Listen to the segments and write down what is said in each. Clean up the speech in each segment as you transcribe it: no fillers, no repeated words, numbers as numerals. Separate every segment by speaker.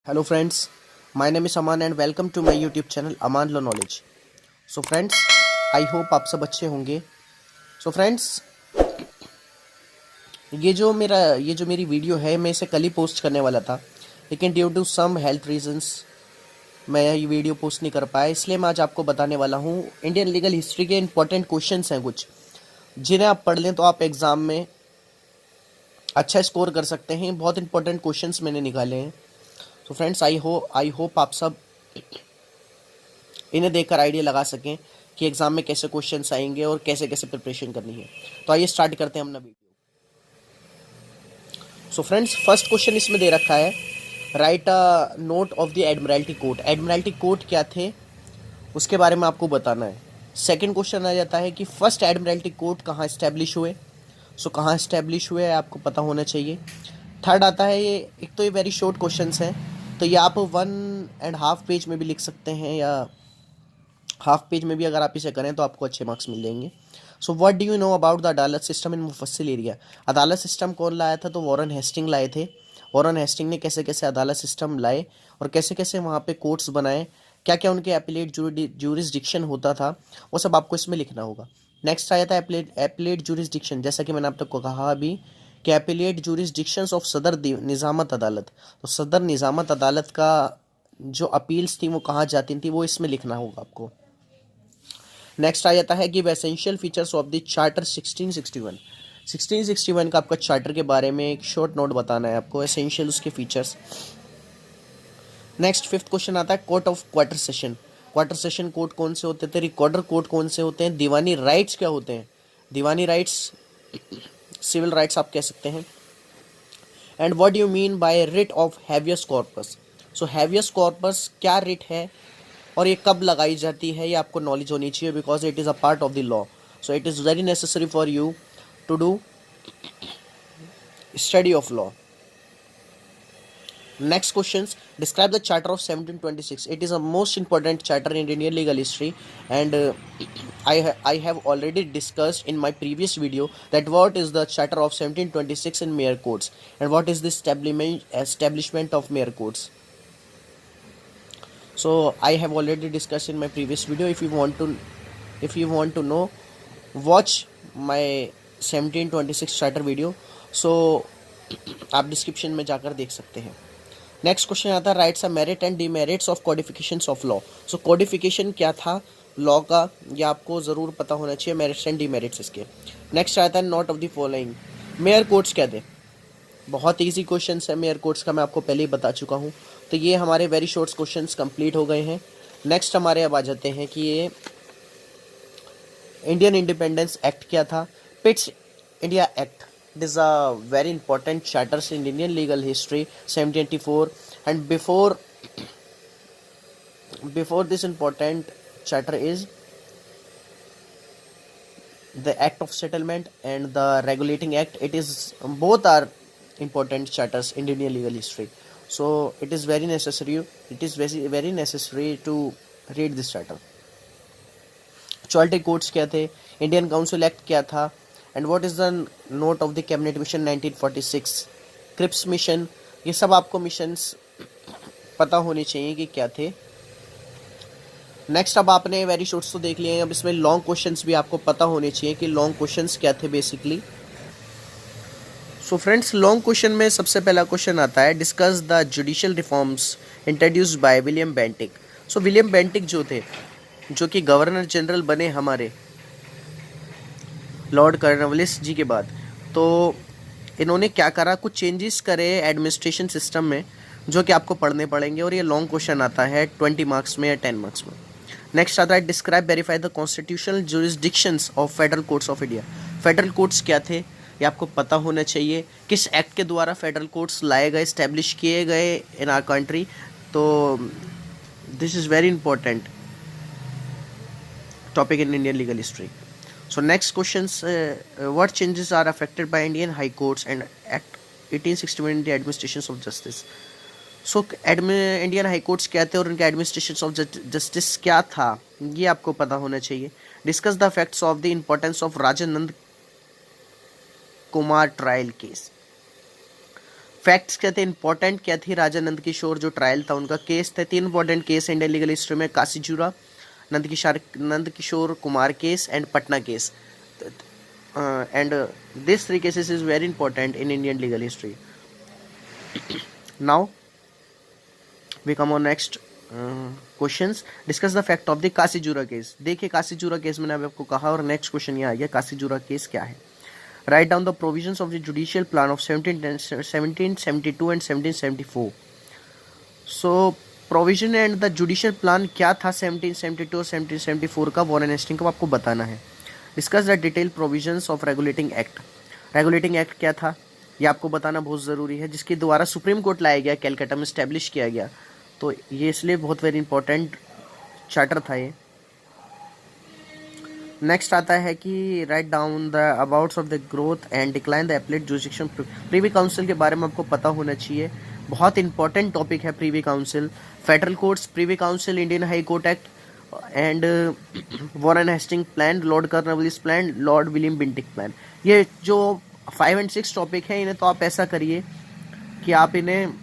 Speaker 1: Hello friends, my name is Aman and welcome to my YouTube channel Aman Law Knowledge. So friends, I hope आप सब अच्छे होंगे. So friends, ये जो मेरी वीडियो है मैं इसे कल ही पोस्ट करने वाला था, लेकिन due to some health reasons मैं ये वीडियो पोस्ट नहीं कर पाया. इसलिए मैं आज आपको बताने वाला हूँ. इंडियन लीगल हिस्ट्री के इंपॉर्टेंट क्वेश्चंस हैं कुछ, जिन्हें आप पढ़ लें तो आप एग्ज़ाम में अच्छा स्कोर कर सकते हैं. बहुत इंपॉर्टेंट क्वेश्चंस मैंने निकाले हैं. तो फ्रेंड्स, आई होप आप सब इन्हें देखकर आइडिया लगा सकें कि एग्जाम में कैसे क्वेश्चंस आएंगे और कैसे कैसे प्रिपरेशन करनी है. तो आइए स्टार्ट करते हैं अपना video. So friends, first question इसमें दे रखा है, right a note of the Admiralty code. Admiralty code क्या थे उसके बारे में आपको बताना है. सेकंड क्वेश्चन आ जाता है कि फर्स्ट एडमिरल्टी कोड कहाँ इस्टेब्लिश हुए. सो कहाँ इस्टेब्लिश हुए आपको पता होना चाहिए. थर्ड आता है, ये एक तो ये वेरी शॉर्ट क्वेश्चंस हैं, तो ये आप 1.5 पेज में भी लिख सकते हैं या हाफ पेज में भी अगर आप इसे करें तो आपको अच्छे मार्क्स मिल जाएंगे. So what do you know about the अदालत सिस्टम इन मुफस्सिल एरिया. अदालत सिस्टम कौन लाया था? तो वॉरेन हेस्टिंग लाए थे. वॉरेन हेस्टिंग ने कैसे कैसे अदालत सिस्टम लाए और कैसे कैसे वहाँ पे कोर्ट्स बनाए, क्या क्या उनके एपिलेट जूरिसडिक्शन होता था, वो सब आपको इसमें लिखना होगा. नेक्स्ट आ जाता है एपिलेट जूरिसडिक्शन. जैसा कि मैंने आप तक को कहा अभी कि एपिलेट जूरिसडिक्शंस ऑफ सदर निज़ामत अदालत. तो सदर निज़ामत अदालत का जो अपील्स थी वो कहाँ जाती थी, वो इसमें लिखना होगा आपको. नेक्स्ट आ जाता है give essential features of the charter 1661. 1661 का आपका चार्टर के बारे में एक शॉर्ट नोट बताना है आपको, एसेंशियल उसके फीचर्स. नेक्स्ट फिफ्थ क्वेश्चन आता है court of quarter session. Quarter session court कौन से होते थे, रिकॉर्डर कोर्ट कौन से होते हैं, दीवानी राइट्स क्या होते हैं. दीवानी राइट्स सिविल राइट्स आप कह सकते हैं. And what you mean by writ of habeas corpus. So habeas corpus क्या रिट है और ये कब लगाई जाती है, ये आपको नॉलेज होनी चाहिए, because it is a part of the law. So it is very necessary for you to do study of law. Next questions, describe the charter of 1726. It is a most important charter in Indian legal history, and I have already discussed in my previous video that what is the charter of 1726 in mayor courts and what is the establishment of mayor courts. So I have already discussed in my previous video. If you want to know, watch my 1726 charter video. So आप description में जाकर देख सकते हैं. Next question आता है writes merit and demerits of codifications of law. So codification क्या था लॉ का, यह आपको ज़रूर पता होना चाहिए, मेरिट्स एंड डिमेरिट्स इसके. नेक्स्ट आता है note of the following. Mayor courts क्या थे. बहुत इजी क्वेश्चन है मेयर कोर्ट्स का, मैं आपको पहले ही बता चुका हूँ. तो ये हमारे वेरी शॉर्ट क्वेश्चंस कंप्लीट हो गए हैं. नेक्स्ट हमारे अब आ जाते हैं कि ये इंडियन इंडिपेंडेंस एक्ट क्या था. Pitt's India act. It is a very important charters in Indian legal history, 1784. And before this important charter is the Act of Settlement and the Regulating Act. It is both are important charters in Indian legal history. So it is very necessary. It is very necessary to read this charter. Equality courts क्या थे, Indian Council Act क्या था, and what is the note of the cabinet mission 1946, Cripps mission. ये सब आपको missions पता होने चाहिए कि क्या थे. नेक्स्ट, अब आपने वेरी शॉर्ट्स तो देख लिए हैं, अब इसमें लॉन्ग क्वेश्चंस भी आपको पता होने चाहिए कि लॉन्ग क्वेश्चंस क्या थे basically. So friends, long question में सबसे पहला क्वेश्चन आता है discuss the judicial reforms introduced by William Bentinck. So William Bentinck जो थे, जो कि गवर्नर जनरल बने हमारे लॉर्ड कॉर्नवालिस जी के बाद, तो इन्होंने क्या करा, कुछ चेंजेस करे एडमिनिस्ट्रेशन सिस्टम में, जो कि आपको पढ़ने पड़ेंगे. और ये लॉन्ग क्वेश्चन आता है 20 मार्क्स में या 10 मार्क्स में. नेक्स्ट आता है describe verify the constitutional jurisdictions of federal courts of India. Federal courts क्या थे ये आपको पता होना चाहिए. किस एक्ट के द्वारा फेडरल कोर्ट्स लाए गए, स्टैब्लिश किए गए इन आवर कंट्री. तो this is very important topic in Indian legal history. So next questions, what changes are affected by Indian High Courts and Act 1861 in the administrations of justice. So Indian High Courts क्या थे और उनके administrations of justice क्या था, ये आपको पता होना चाहिए. Discuss the facts of the importance of Rajanand Kumar trial case. Facts क्या थे, इंपॉर्टेंट क्या थी, राजा नंद किशोर जो ट्रायल था उनका, केस थे 3 important case Indian legal history में, Kashichura, Nand Kishore Kumar case and Patna case, and this 3 cases is very important in Indian legal history. Now we come on next questions. Discuss the fact of the Kashichura case. देखिए Kashichura case मैंने अभी आपको कहा और next question ये आ गया, काशीचूरा case क्या है. Write down the provisions of the judicial plan of 1772 and 1774. So provision and the judicial plan क्या था 1772 और 1774 का, वॉरेन हेस्टिंग को आपको बताना है. Discuss the detail provisions of regulating act. Regulating act क्या था ये आपको बताना बहुत ज़रूरी है, जिसके द्वारा सुप्रीम कोर्ट लाया गया, कैलकाटा में स्टैब्लिश किया गया, तो ये इसलिए बहुत वेरी इंपॉर्टेंट चार्टर था ये. नेक्स्ट आता है कि write down the abouts of the growth and decline the appellate jurisdiction. Privy council के बारे में आपको पता होना चाहिए, बहुत इंपॉर्टेंट टॉपिक है privy council. Federal courts, privy council, Indian high court act and Warren Hastings plan, Lord Cornwallis plan, Lord William Bentinck plan. ये जो 5 और 6 टॉपिक है, इन्हें तो आप ऐसा करिए कि आप इन्हें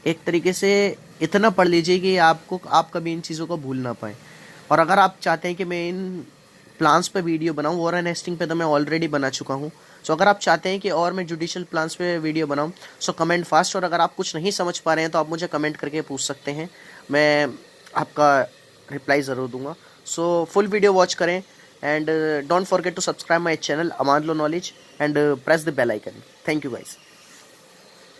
Speaker 1: एक तरीके से इतना पढ़ लीजिए कि आप कभी इन चीज़ों को भूल ना पाएँ. और अगर आप चाहते हैं कि मैं इन प्लान्स पे वीडियो बनाऊं, वॉरेन हेस्टिंग पे तो मैं ऑलरेडी बना चुका हूं, सो अगर आप चाहते हैं कि और मैं जुडिशियल प्लान्स पे वीडियो बनाऊं, सो कमेंट फास्ट. और अगर आप कुछ नहीं समझ पा रहे हैं तो आप मुझे कमेंट करके पूछ सकते हैं, मैं आपका रिप्लाई ज़रूर दूंगा. सो फुल वीडियो वॉच करें and don't forget to subscribe my channel Aman law knowledge and press the bell icon. Thank you guys.